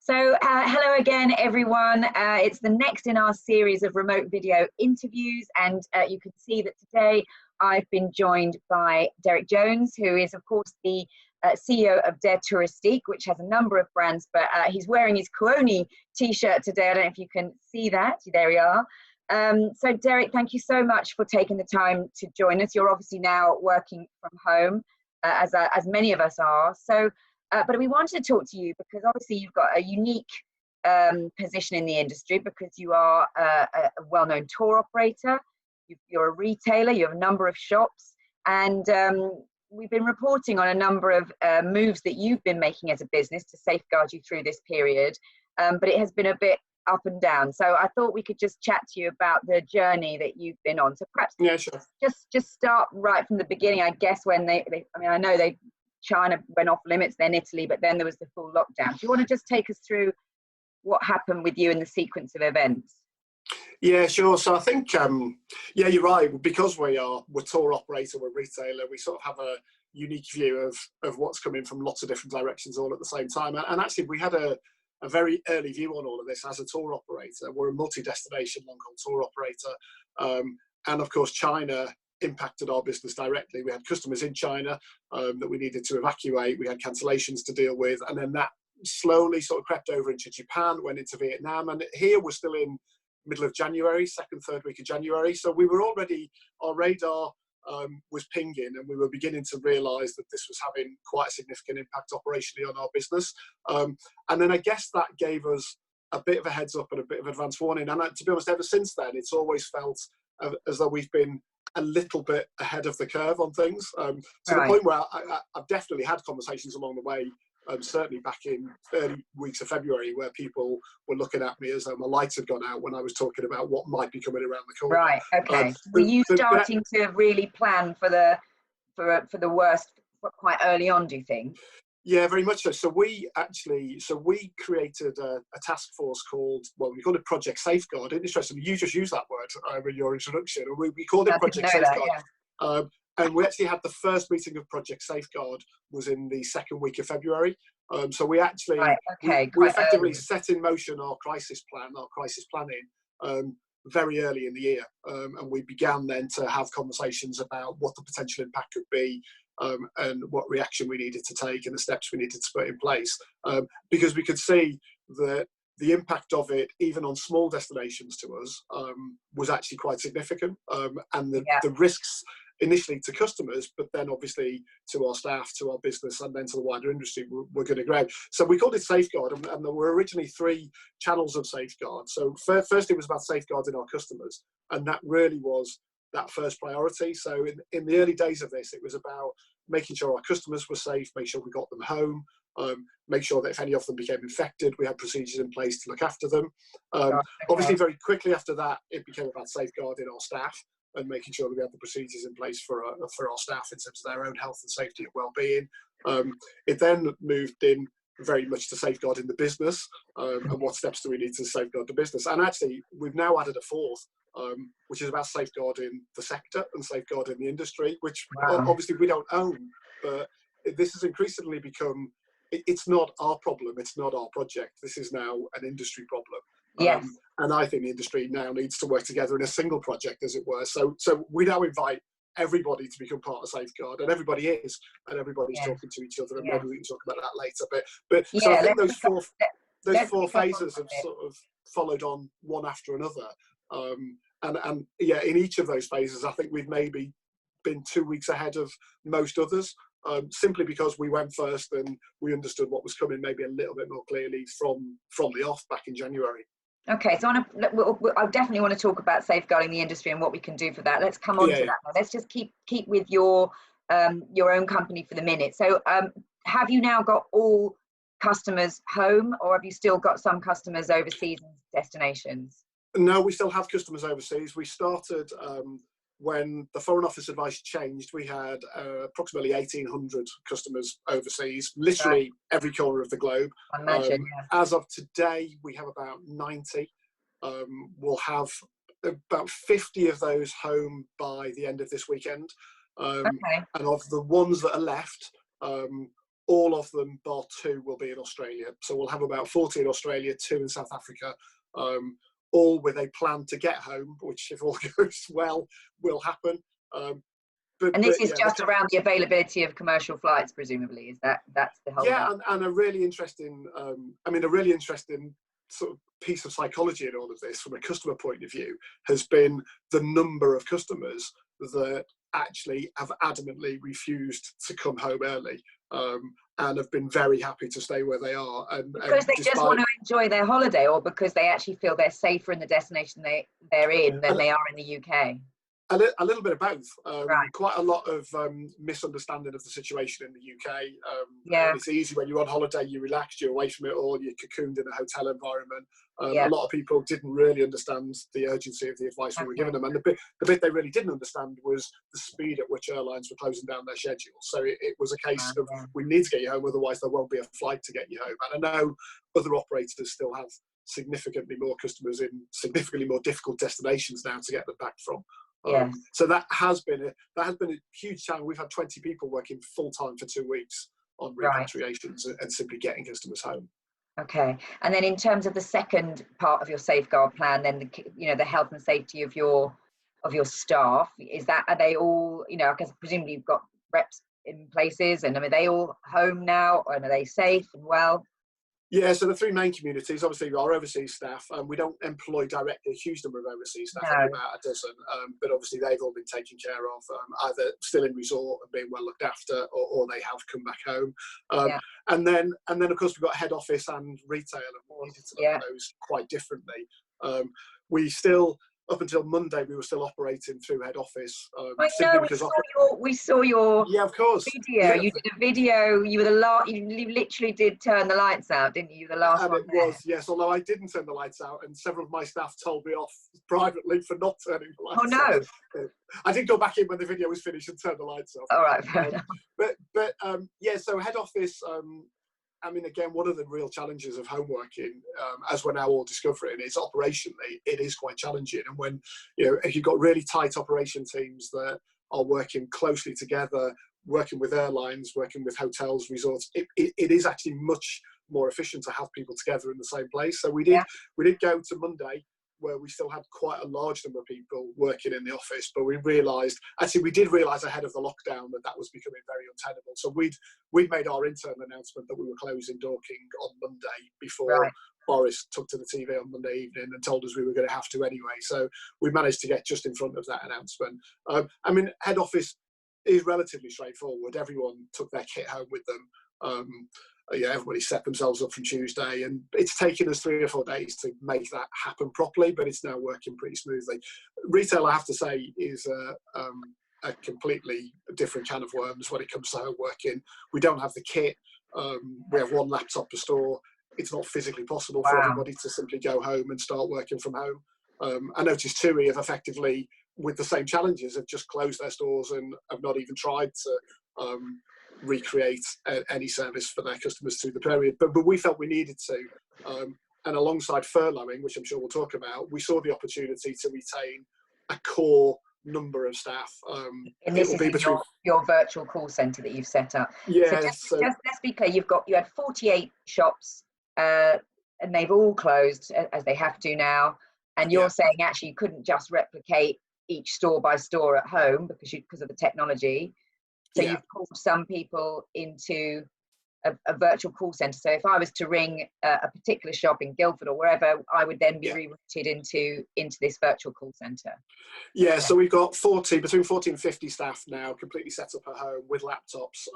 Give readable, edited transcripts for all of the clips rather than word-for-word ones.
Hello again, everyone. It's the next in our series of remote video interviews, and you can see that today I've been joined by Derek Jones, who is, of course, the CEO of Der Touristique, which has a number of brands, but he's wearing his Kuoni t-shirt today. I don't know if you can see that. There we are. So, Derek, thank you so much for taking the time to join us. You're obviously now working from home, as many of us are. But we wanted to talk to you because obviously you've got a unique position in the industry because you are a well-known tour operator, you're a retailer, you have a number of shops, and we've been reporting on a number of moves that you've been making as a business to safeguard you through this period, but it has been a bit up and down. So I thought we could just chat to you about the journey that you've been on. So perhaps just start right from the beginning, I guess, when I know China went off limits, then Italy, but then there was the full lockdown. Do you want to just take us through what happened with you in the sequence of events? Yeah, sure. So I think, yeah, you're right. Because we're tour operator, we're retailer, we sort of have a unique view of what's coming from lots of different directions all at the same time. And actually, we had a very early view on all of this as a tour operator. We're a multi-destination long-haul tour operator. And of course, China impacted our business directly. We had customers in China that we needed to evacuate. We had cancellations to deal with, and then that slowly sort of crept over into Japan, went into Vietnam, and here we're still in middle of January, third week of January. So we were already, our radar was pinging, and we were beginning to realise that this was having quite a significant impact operationally on our business. And then I guess that gave us a bit of a heads up and a bit of advance warning. And to be honest, ever since then, it's always felt as though we've been a little bit ahead of the curve on things, to the point where I've definitely had conversations along the way, certainly back in early weeks of February, where people were looking at me as though my lights had gone out when I was talking about what might be coming around the corner. Right. Okay. Were you starting to really plan for the worst quite early on, do you think? Yeah, very much so. So we created a task force called, we called it Project Safeguard. Interestingly, you just used that word in your introduction. We called it Project Safeguard. Yeah. And we actually had the first meeting of Project Safeguard was in the second week of February. So we actually, we effectively set in motion our crisis planning very early in the year. And we began then to have conversations about what the potential impact could be, and what reaction we needed to take and the steps we needed to put in place, because we could see that the impact of it, even on small destinations to us, was actually quite significant, and the risks initially to customers, but then obviously to our staff, to our business, and then to the wider industry, were going to grow. So we called it Safeguard, and there were originally 3 channels of Safeguard. So first it was about safeguarding our customers, and that really was that first priority. So in the early days of this, it was about making sure our customers were safe, make sure we got them home, make sure that if any of them became infected, we had procedures in place to look after them. Obviously, very quickly after that, it became about safeguarding our staff and making sure that we had the procedures in place for our staff in terms of their own health and safety and well-being. It then moved in very much to safeguarding the business, and what steps do we need to safeguard the business. And actually, we've now added a 4th, which is about safeguarding the sector and safeguarding the industry, which obviously we don't own, but this has increasingly become, it's not our problem, it's not our project, this is now an industry problem. Yes. And I think the industry now needs to work together in a single project, as it were. So we now invite everybody to become part of Safeguard, and everybody is, and everybody's talking to each other, and maybe we can talk about that later. But so I think those four phases have sort of followed on one after another. And yeah, in each of those phases, I think we've maybe been 2 weeks ahead of most others, simply because we went first and we understood what was coming maybe a little bit more clearly from the off back in January. Okay, so I definitely want to talk about safeguarding the industry and what we can do for that. Let's come on to that now. Let's just keep with your own company for the minute. So have you now got all customers home, or have you still got some customers overseas and destinations? No, we still have customers overseas. We started when the Foreign Office advice changed. We had approximately 1,800 customers overseas, literally every corner of the globe. I imagine, As of today, we have about 90. We'll have about 50 of those home by the end of this weekend. And of the ones that are left, all of them bar 2 will be in Australia. So we'll have about 40 in Australia, 2 in South Africa, all with a plan to get home, which if all goes well, will happen. And this is just around the availability of commercial flights, presumably. Is that's the whole? Yeah, and a really interesting, a really interesting sort of piece of psychology in all of this, from a customer point of view, has been the number of customers that actually have adamantly refused to come home early, and have been very happy to stay where they are. And because they just want to enjoy their holiday, or because they actually feel they're safer in the destination they're in than they are in the UK. A little bit of both. Right. Quite a lot of misunderstanding of the situation in the UK. Yeah. It's easy when you're on holiday, you're relaxed, you're away from it all, you're cocooned in a hotel environment. Yeah. A lot of people didn't really understand the urgency of the advice we were giving them. And the bit they really didn't understand was the speed at which airlines were closing down their schedules. So it was a case of, we need to get you home, otherwise there won't be a flight to get you home. And I know other operators still have significantly more customers in significantly more difficult destinations now to get them back from. Yes. So that has been a huge challenge. We've had 20 people working full time for 2 weeks on repatriations and simply getting customers home. Okay, and then in terms of the second part of your safeguard plan, then the health and safety of your staff, are they all, because presumably you've got reps in places, and are they all home now, and are they safe and well? Yeah, so the 3 main communities, obviously our overseas staff, we don't employ directly a huge number of overseas staff, only about a dozen, but obviously they've all been taken care of, either still in resort and being well looked after, or they have come back home. And then of course we've got head office and retail, and we needed to look at those quite differently. We still, up until Monday, we were still operating through head office. I know, we saw your of course. Video. Yeah. You did a video. You were the last. You literally did turn the lights out, didn't you? The last one. It was, yes. Although I didn't turn the lights out, and several of my staff told me off privately for not turning the lights out. Oh no! I did go back in when the video was finished and turn the lights off. All right, fair enough. But so head office. Again, one of the real challenges of home working, as we're now all discovering, is operationally it is quite challenging. And when if you've got really tight operation teams that are working closely together, working with airlines, working with hotels, resorts, it is actually much more efficient to have people together in the same place. So we did go to Monday, where we still had quite a large number of people working in the office, but we did realise ahead of the lockdown that was becoming very untenable. So we'd made our internal announcement that we were closing Dorking on Monday before Boris took to the TV on Monday evening and told us we were going to have to anyway. So we managed to get just in front of that announcement. Head office is relatively straightforward. Everyone took their kit home with them. Everybody set themselves up from Tuesday, and it's taken us 3 or 4 days to make that happen properly, but it's now working pretty smoothly. Retail, I have to say, is a completely different can of worms when it comes to home working. We don't have the kit. We have 1 laptop per store. It's not physically possible for everybody to simply go home and start working from home. I noticed TUI have effectively, with the same challenges, have just closed their stores and have not even tried to recreate any service for their customers through the period. But we felt we needed to. And alongside furloughing, which I'm sure we'll talk about, we saw the opportunity to retain a core number of staff. And this is your virtual call centre that you've set up. Yeah. So just let's be clear, you had 48 shops, and they've all closed as they have to now. And you're saying actually you couldn't just replicate each store by store at home because of the technology. So you've pulled some people into a virtual call centre. So if I was to ring a particular shop in Guildford or wherever, I would then be rerouted into this virtual call centre. Yeah, so we've got between 40 and 50 staff now completely set up at home with laptops.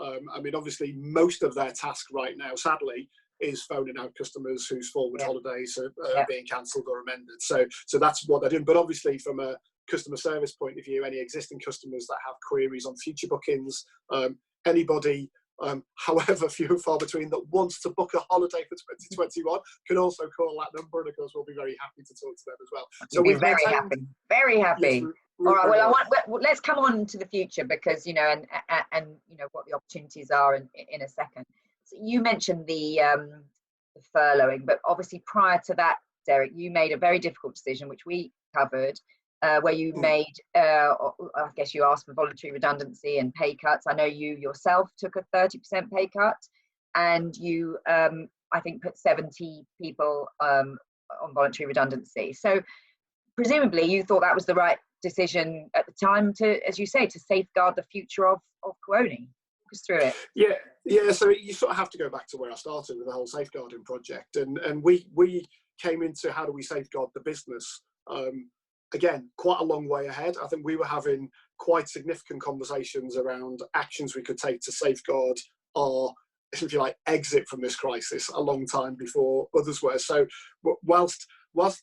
Obviously most of their task right now, sadly, is phoning out customers whose forward holidays are being cancelled or amended. So that's what they're doing. But obviously from a customer service point of view, any existing customers that have queries on future bookings, anybody, however few and far between, that wants to book a holiday for 2021 can also call that number, and of course we'll be very happy to talk to them as well. So we're very happy. Yes, all right. Well, let's come on to the future, because and what the opportunities are in a second. So you mentioned the furloughing, but obviously prior to that, Derek, you made a very difficult decision, which we covered, where you made, I guess you asked for voluntary redundancy and pay cuts. I know you yourself took a 30% pay cut, and you, I think, put 70 people on voluntary redundancy. So presumably you thought that was the right decision at the time to, as you say, to safeguard the future of Kuoni. Walk us through it. Yeah. So you sort of have to go back to where I started with the whole safeguarding project, and we came into how do we safeguard the business. Again, quite a long way ahead. I think we were having quite significant conversations around actions we could take to safeguard our, if you like, exit from this crisis a long time before others were. So whilst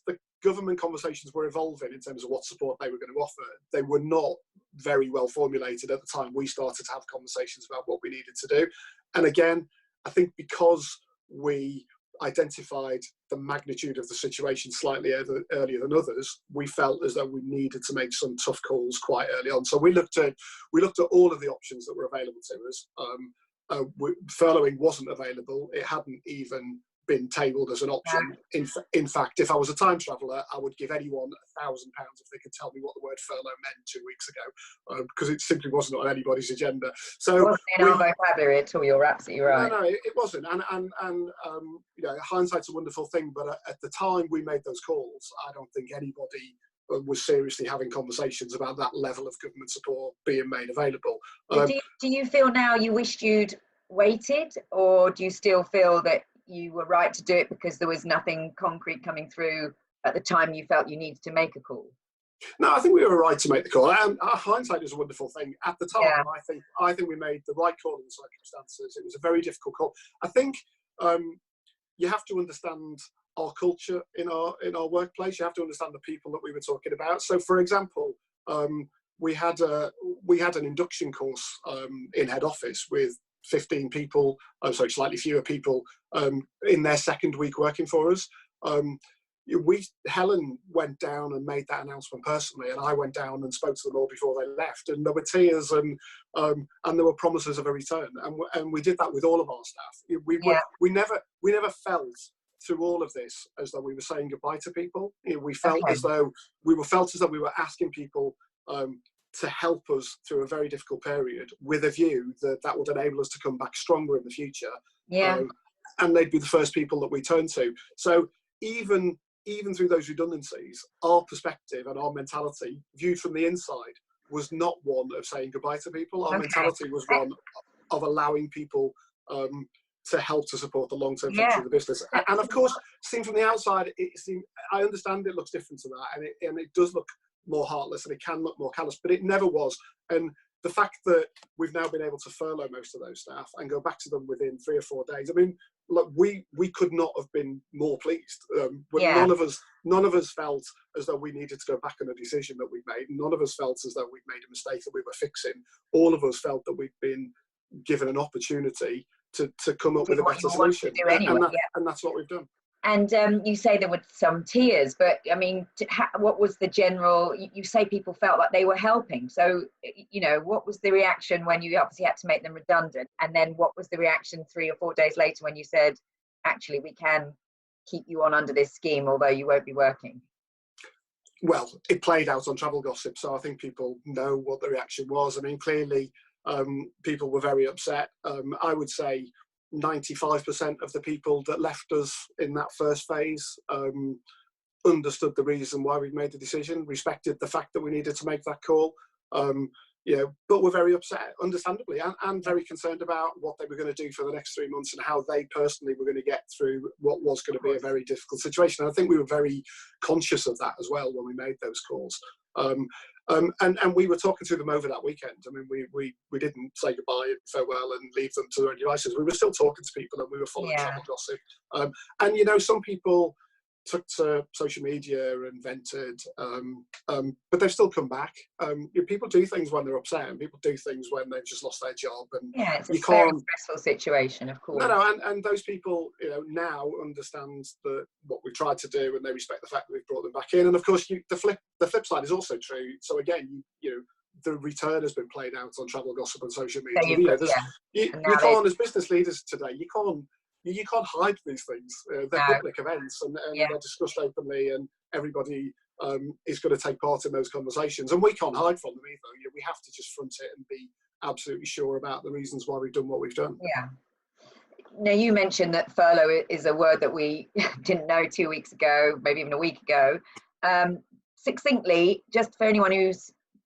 the government conversations were evolving in terms of what support they were going to offer, they were not very well formulated at the time we started to have conversations about what we needed to do. And again, I think because we identified the magnitude of the situation slightly earlier than others, we felt as though we needed to make some tough calls quite early on. So we looked at all of the options that were available to us. Furloughing wasn't available. It hadn't even been tabled as an option. In fact, if I was a time traveller, I would give anyone £1,000 if they could tell me what the word furlough meant 2 weeks ago, because it simply wasn't on anybody's agenda. So it wasn't in our vocabulary at all. You're absolutely right. No, it wasn't. And you know, hindsight's a wonderful thing. But at the time we made those calls, I don't think anybody was seriously having conversations about that level of government support being made available. Do you feel now you wished you'd waited, or do you still feel that you were right to do it because there was nothing concrete coming through at the time you felt you needed to make a call? No, I think we were right to make the call. Hindsight is a wonderful thing. At the time, I think we made the right call in the circumstances. It was a very difficult call. I think you have to understand our culture in our workplace. You have to understand the people that we were talking about. So, for example, we had an induction course in head office with 15 people, slightly fewer people in their second week working for us. Helen went down and made that announcement personally, and I went down and spoke to them all before they left, and there were tears and there were promises of a return, and we did that with all of our staff. We never felt through all of this as though we were saying goodbye to people. We felt as though we were asking people to help us through a very difficult period, with a view that would enable us to come back stronger in the future. And they'd be the first people that we turn to. So even through those redundancies, our perspective and our mentality, viewed from the inside, was not one of saying goodbye to people. Our mentality was one of allowing people to help to support the long-term future of the business. And of course, seen from the outside, I understand it looks different to that, and it does look more heartless, and it can look more callous, but it never was. And the fact that we've now been able to furlough most of those staff and go back to them within 3 or 4 days, I mean, look, we could not have been more pleased. None of us felt as though we needed to go back on a decision that we made. None of us felt as though we'd made a mistake that we were fixing. All of us felt that we'd been given an opportunity to come up with a better solution. And that's what we've done. And you say there were some tears, but I mean, what was the general, you say people felt like they were helping. So, you know, what was the reaction when you obviously had to make them redundant? And then what was the reaction 3 or 4 days later when you said, actually, we can keep you on under this scheme, although you won't be working? Well, it played out on Travel Gossip, so I think people know what the reaction was. I mean, clearly, people were very upset. I would say 95% of the people that left us in that first phase understood the reason why we'd made the decision, respected the fact that we needed to make that call, but were very upset, understandably, and very concerned about what they were going to do for the next 3 months and how they personally were going to get through what was going to be a very difficult situation. And I think we were very conscious of that as well when we made those calls. And we were talking to them over that weekend. I mean, we didn't say goodbye and farewell and leave them to their own devices. We were still talking to people, and we were following Travel Gossip. And, you know, some people took to social media and vented, but they've still come back. People do things when they're upset, and people do things when they've just lost their job. And it's a very stressful situation, of course. And those people, you know, now understand what we've tried to do, and they respect the fact that we've brought them back in. And of course, the flip side is also true. So again, you know, the return has been played out on Travel Gossip and social media. You can't, as business leaders today, you can't hide these things. They're public events, and they're discussed openly, and everybody is going to take part in those conversations, and we can't hide from them either. We have to just front it and be absolutely sure about the reasons why we've done what we've done. Yeah. Now, you mentioned that furlough is a word that we didn't know 2 weeks ago, maybe even a week ago. Succinctly, just for anyone who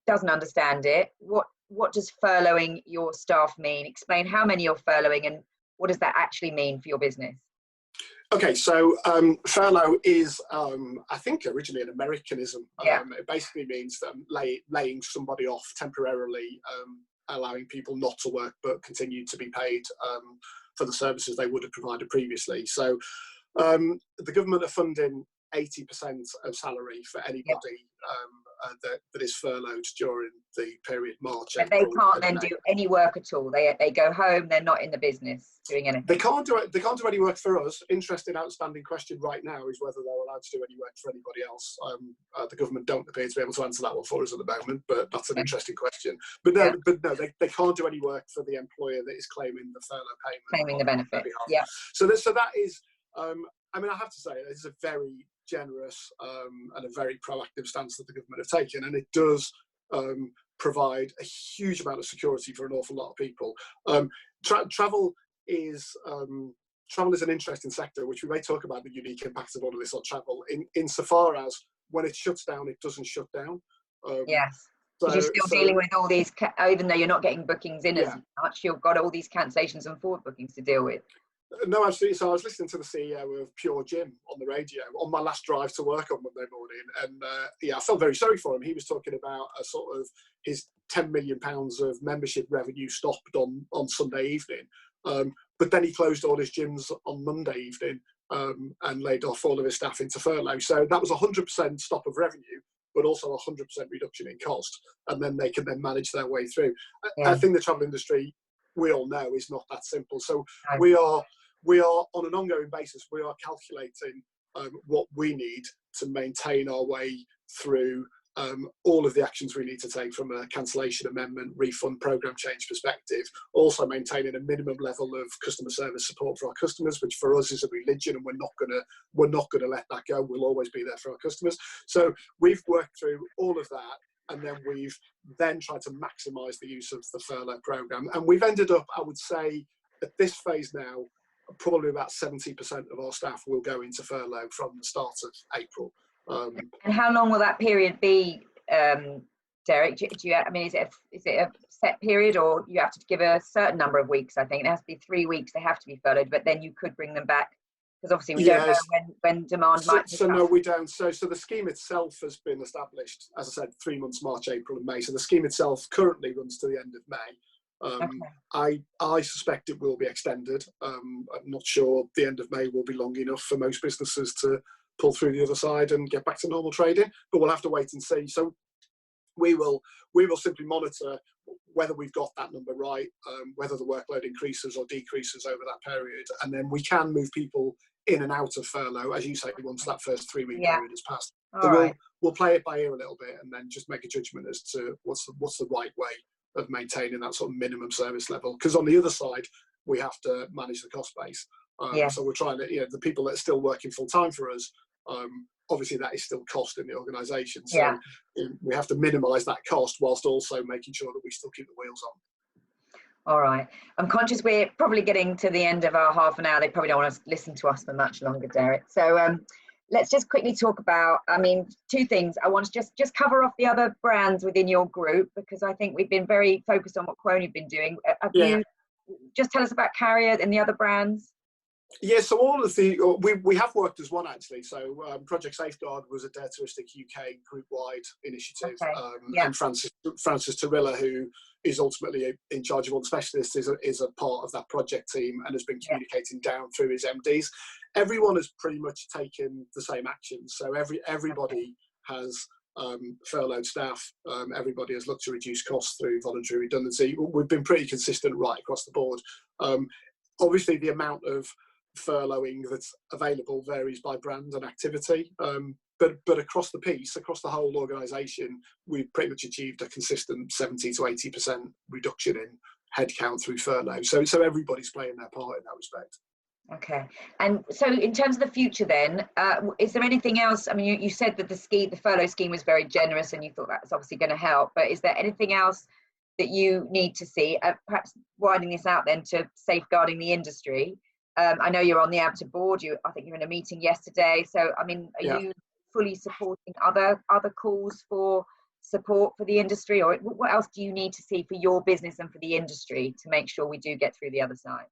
doesn't understand it, what does furloughing your staff mean? Explain how many you're furloughing and what does that actually mean for your business? Okay, so furlough is, I think, originally an Americanism. Yeah. It basically means laying somebody off temporarily, allowing people not to work but continue to be paid for the services they would have provided previously. So the government are funding 80% of salary for anybody that is furloughed during the period March. But they can't then do any work at all. They go home. They're not in the business doing anything. They can't do any work for us. Interesting, outstanding question right now is whether they're allowed to do any work for anybody else. The government don't appear to be able to answer that one for us at the moment, but that's an interesting question. But no, they can't do any work for the employer that is claiming the furlough payment. Claiming the benefit. Yeah. So that is. I mean, I have to say, this is a very generous and a very proactive stance that the government have taken, and it does provide a huge amount of security for an awful lot of people. Travel is an interesting sector, which we may talk about the unique impacts of all of this on travel, insofar as when it shuts down, it doesn't shut down. Yes. Because you're still dealing with all these, even though you're not getting bookings in as much, you've got all these cancellations and forward bookings to deal with. No, absolutely. So I was listening to the CEO of Pure Gym on the radio on my last drive to work on Monday morning, and I felt very sorry for him. He was talking about a sort of his £10 million of membership revenue stopped on Sunday evening, but then he closed all his gyms on Monday evening and laid off all of his staff into furlough. So that was 100% stop of revenue, but also 100% reduction in cost, and then they can then manage their way through. I think the travel industry, we all know, is not that simple. So we are on an ongoing basis, we are calculating what we need to maintain our way through all of the actions we need to take from a cancellation, amendment, refund, program change perspective. Also maintaining a minimum level of customer service support for our customers, which for us is a religion, and we're not gonna let that go. We'll always be there for our customers. So we've worked through all of that, and then we've tried to maximise the use of the furlough program, and we've ended up, I would say, at this phase now, probably about 70% of our staff will go into furlough from the start of April. And how long will that period be, Derek? I mean, is it a set period, or you have to give a certain number of weeks? I think it has to be 3 weeks. They have to be furloughed, but then you could bring them back, because obviously we don't know when demand might. So no, we don't. So the scheme itself has been established, as I said, 3 months: March, April, and May. So the scheme itself currently runs to the end of May. I suspect it will be extended. I'm not sure the end of May will be long enough for most businesses to pull through the other side and get back to normal trading, but we'll have to wait and see. So we will simply monitor whether we've got that number right, whether the workload increases or decreases over that period, and then we can move people in and out of furlough, as you say, once that first 3 week period has passed. So we'll play it by ear a little bit, and then just make a judgment as to what's the right way of maintaining that sort of minimum service level. Because on the other side, we have to manage the cost base. So we're trying to, the people that are still working full time for us, obviously that is still cost in the organisation. So we have to minimise that cost whilst also making sure that we still keep the wheels on. All right. I'm conscious we're probably getting to the end of our half an hour. They probably don't want to listen to us for much longer, Derek. So let's just quickly talk about, two things. I want to just cover off the other brands within your group, because I think we've been very focused on what Kuoni have been doing. You just tell us about Carrier and the other brands? Yeah, so all of we have worked as one, actually. So Project Safeguard was a Dare Touristic UK group-wide initiative, and Francis Torilla, who is ultimately in charge of all the specialists, is a part of that project team and has been communicating down through his MDs. Everyone has pretty much taken the same actions. So everybody has furloughed staff. Everybody has looked to reduce costs through voluntary redundancy. We've been pretty consistent right across the board. Obviously, the amount of furloughing that's available varies by brand and activity, but across the piece, across the whole organisation, we've pretty much achieved a consistent 70 to 80% reduction in headcount through furlough. So everybody's playing their part in that respect. Okay. And so in terms of the future then, is there anything else? I mean, you said that the furlough scheme was very generous and you thought that's obviously going to help, but is there anything else that you need to see, perhaps widening this out then to safeguarding the industry? I know you're on the ABTA board. I think you're in a meeting yesterday. So, I mean, are you fully supporting other calls for support for the industry, or what else do you need to see for your business and for the industry to make sure we do get through the other side?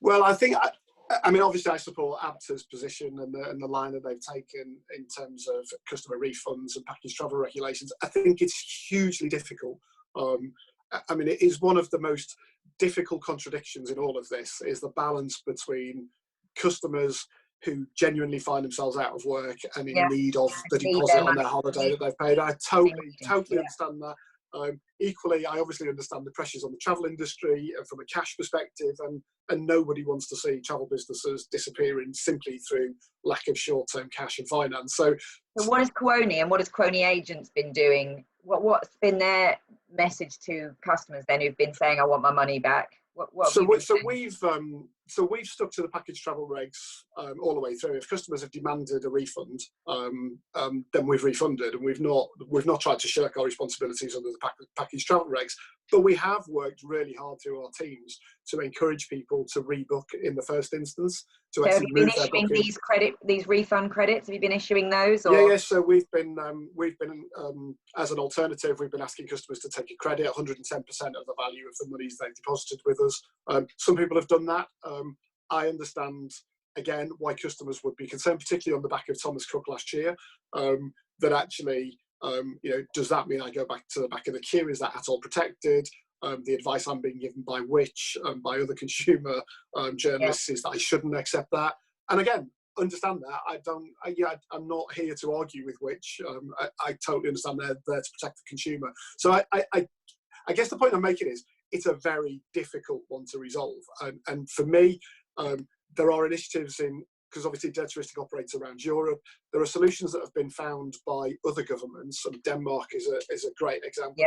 Well, I mean, obviously I support ABTA's position and the line that they've taken in terms of customer refunds and package travel regulations. I think it's hugely difficult. I mean, it is one of the most difficult contradictions in all of this, is the balance between customers who genuinely find themselves out of work and in need of the deposit on their holiday that they've paid. I totally understand that. Equally, I obviously understand the pressures on the travel industry from a cash perspective, and nobody wants to see travel businesses disappearing simply through lack of short-term cash and finance. So what is Kuoni and what has Kuoni agents been doing? What's been their message to customers then who've been saying, I want my money back? So we've stuck to the package travel regs all the way through. If customers have demanded a refund, then we've refunded, and we've not tried to shirk our responsibilities under the package travel regs. But we have worked really hard through our teams to encourage people to rebook in the first instance. So have you been issuing these refund credits? Have you been issuing those? Or? Yeah. So we've been as an alternative, we've been asking customers to take a credit, 110% of the value of the monies they've deposited with us. Some people have done that. I understand again why customers would be concerned, particularly on the back of Thomas Cook last year. That actually, does that mean I go back to the back of the queue? Is that at all protected? The advice I'm being given by by other consumer journalists is that I shouldn't accept that. And again, understand that. I'm not here to argue with Which. I totally understand they're there to protect the consumer. So I guess the point I'm making is it's a very difficult one to resolve. And for me, there are initiatives because obviously data touristic operates around Europe. There are solutions that have been found by other governments, and Denmark is a great example,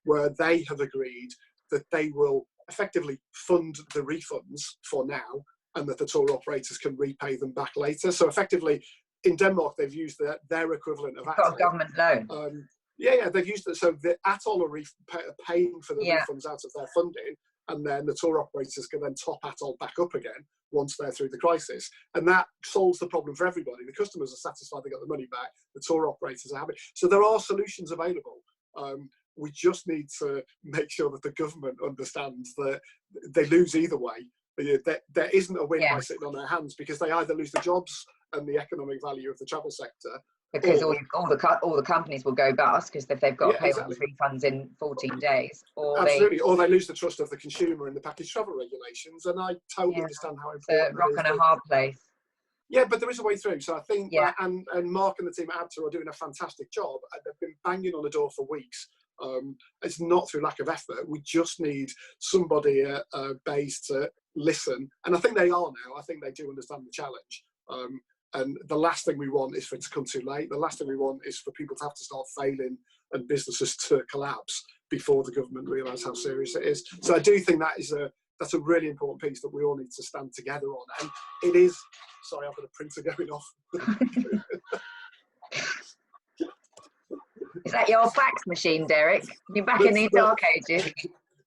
where they have agreed that they will effectively fund the refunds for now, and that the tour operators can repay them back later. So effectively, in Denmark, they've used their equivalent of ATOL. Got a government loan. They've used it. So the ATOL are paying for the refunds out of their funding, and then the tour operators can then top ATOL back up again once they're through the crisis. And that solves the problem for everybody. The customers are satisfied they got the money back, the tour operators are happy. So there are solutions available. We just need to make sure that the government understands that they lose either way. There isn't a win by sitting on their hands, because they either lose the jobs and the economic value of the travel sector, because all the companies will go bust, because if they've got to pay all these refunds in 14 days, or they lose the trust of the consumer in the package travel regulations. And I totally understand how important it's a rock and a hard place. Yeah, but there is a way through. So I think, and Mark and the team at ABTA are doing a fantastic job. They've been banging on the door for weeks. It's not through lack of effort. We just need somebody at base to listen. And I think they are now. I think they do understand the challenge. And the last thing we want is for it to come too late. The last thing we want is for people to have to start failing and businesses to collapse before the government realise how serious it is. So I do think that's a really important piece that we all need to stand together on. And it is, sorry, I've got a printer going off. Is that your fax machine, Derek? You're back in the dark ages.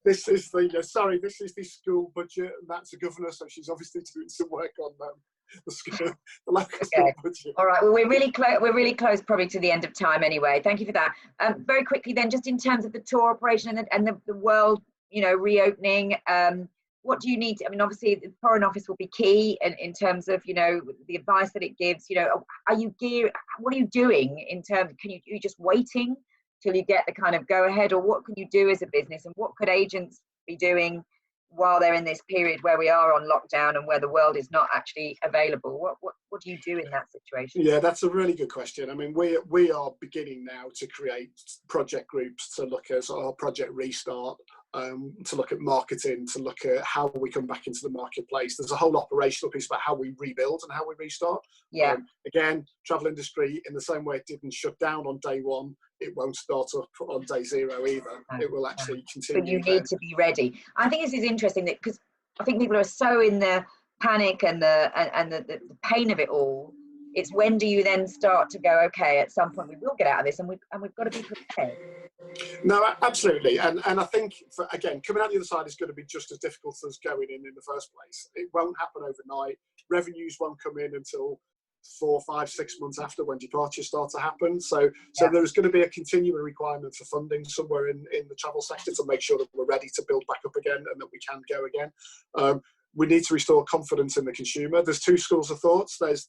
This is the school budget, and that's the governor, so she's obviously doing some work on the local school budget. All right, well, we're really close probably to the end of time anyway. Thank you for that. Very quickly then, just in terms of the tour operation and the world, reopening, what do you need? I mean, obviously the Foreign Office will be key in terms of, the advice that it gives. Are you geared? What are you doing in terms? Are you just waiting till you get the kind of go ahead, or what can you do as a business, and what could agents be doing while they're in this period where we are on lockdown and where the world is not actually available? What do you do in that situation? Yeah, that's a really good question. I mean, we are beginning now to create project groups to look at our project restart, to look at marketing, to look at how we come back into the marketplace. There's a whole operational piece about how we rebuild and how we restart. Yeah. Again, travel industry, in the same way it didn't shut down on day one, it won't start up on day zero either. It will actually continue. But you need to be ready. I think this is interesting because I think people are so in the panic and the pain of it all, it's when do you then start to go, okay, at some point we will get out of this, and we've got to be prepared. No, absolutely. And I think, again, coming out the other side is going to be just as difficult as going in the first place. It won't happen overnight. Revenues won't come in until 4, 5, 6 months after, when departures start to happen. So there's going to be a continuing requirement for funding somewhere in the travel sector to make sure that we're ready to build back up again and that we can go again. We need to restore confidence in the consumer. There's two schools of thoughts. There's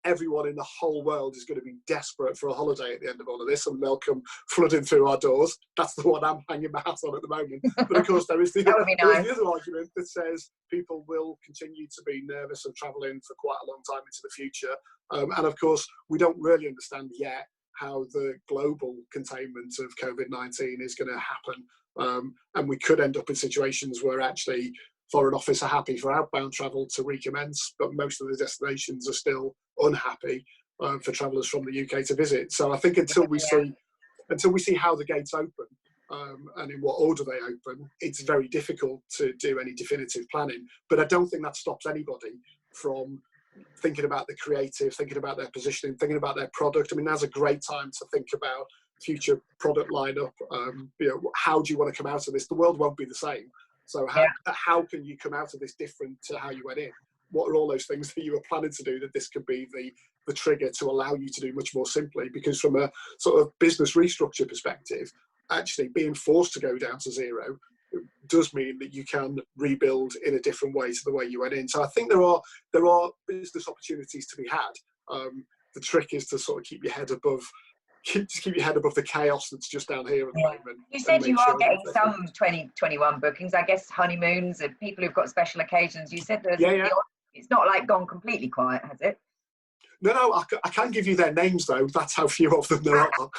everyone in the whole world is going to be desperate for a holiday at the end of all of this, and they'll come flooding through our doors. That's the one I'm hanging my hat on at the moment. But of course, there is the other argument that says people will continue to be nervous of travelling for quite a long time into the future. And of course, we don't really understand yet how the global containment of COVID-19 is going to happen. And we could end up in situations where actually Foreign Office are happy for outbound travel to recommence, but most of the destinations are still unhappy for travellers from the UK to visit. So I think until we see how the gates open and in what order they open, it's very difficult to do any definitive planning. But I don't think that stops anybody from thinking about the creative, thinking about their positioning, thinking about their product. I mean, now's a great time to think about future product lineup. How do you want to come out of this? The world won't be the same. So how can you come out of this different to how you went in? What are all those things that you were planning to do that this could be the trigger to allow you to do much more simply? Because from a sort of business restructure perspective, actually being forced to go down to zero does mean that you can rebuild in a different way to the way you went in. So I think there are business opportunities to be had. The trick is to sort of keep your head above the chaos that's just down here at the moment. You said you are getting some 2021 bookings, I guess, honeymoons and people who've got special occasions. You said it's not like gone completely quiet, has it? No, I can give you their names though. That's how few of them there are.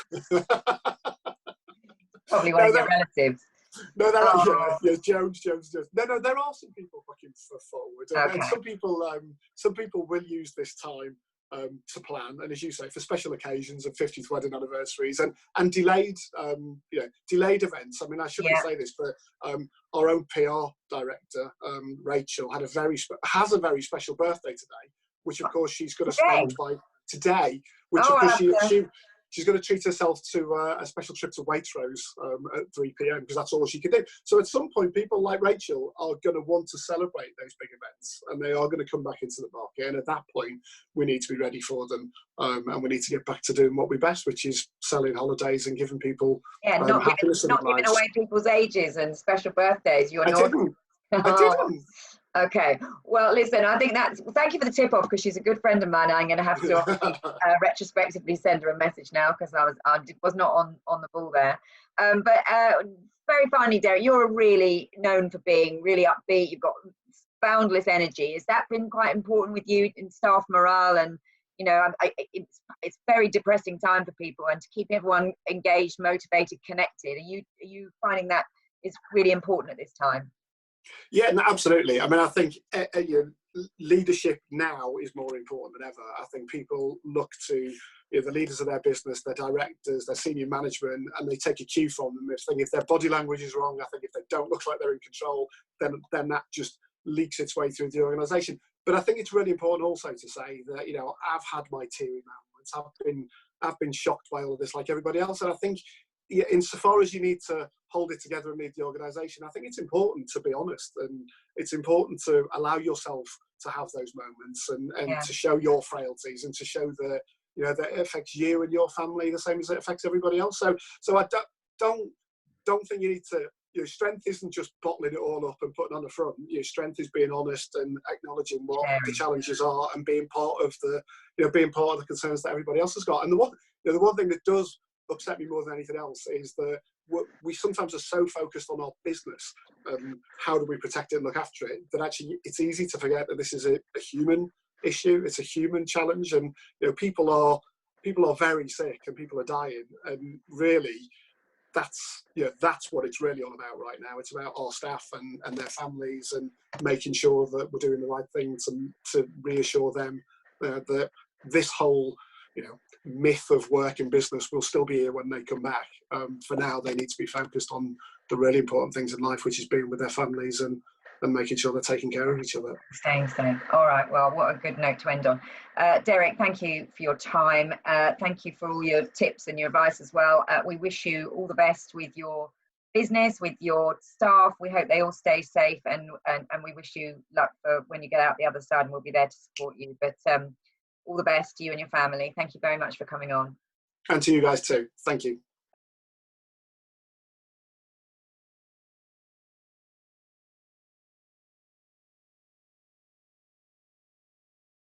Probably one of your relatives. No, Jones. No, there are some people booking for forward, and some people will use this time to plan, and as you say, for special occasions and 50th wedding anniversaries and delayed events. I mean, I shouldn't say this, but our own PR director, Rachel, has a very special birthday today, which of course she's going to spend by today, which of course she's going to treat herself to a special trip to Waitrose at 3 p.m. because that's all she can do. So at some point, people like Rachel are going to want to celebrate those big events, and they are going to come back into the market. And at that point, we need to be ready for them, and we need to get back to doing what we best, which is selling holidays and giving people happiness in their lives. Not giving away people's ages and special birthdays. I didn't. Okay, well, listen, I think thank you for the tip off, because she's a good friend of mine. I'm going to have to retrospectively send her a message now, because I was not on the ball there. But very finally, Derek, you're really known for being really upbeat. You've got boundless energy. Has that been quite important with you in staff morale? And it's very depressing time for people, and to keep everyone engaged, motivated, connected. Are you finding that is really important at this time? Yeah, no, absolutely. I mean, I think leadership now is more important than ever. I think people look to the leaders of their business, their directors, their senior management, and they take a cue from them. If their body language is wrong, I think if they don't look like they're in control, then that just leaks its way through the organisation. But I think it's really important also to say that I've had my teary moments. I've been shocked by all of this, like everybody else, and I think, insofar as you need to hold it together and lead the organisation, I think it's important to be honest, and it's important to allow yourself to have those moments and to show your frailties, and to show that that it affects you and your family the same as it affects everybody else. So I don't think you need to. Strength isn't just bottling it all up and putting on the front. Strength is being honest and acknowledging what the challenges are, and being part of the concerns that everybody else has got. And the one thing that does upset me more than anything else is that we sometimes are so focused on our business, how do we protect it and look after it, that actually it's easy to forget that this is a human issue. It's a human challenge, and people are very sick and people are dying, and really that's what it's really all about right now. It's about our staff and their families, and making sure that we're doing the right thing to reassure them that this whole myth of work and business will still be here when they come back. For now, they need to be focused on the really important things in life, which is being with their families and and making sure they're taking care of each other. Staying safe. All right. Well, what a good note to end on. Derek, thank you for your time. Thank you for all your tips and your advice as well. We wish you all the best with your business, with your staff. We hope they all stay safe, and we wish you luck for when you get out the other side, and we'll be there to support you. But all the best to you and your family. Thank you very much for coming on. And to you guys too. Thank you.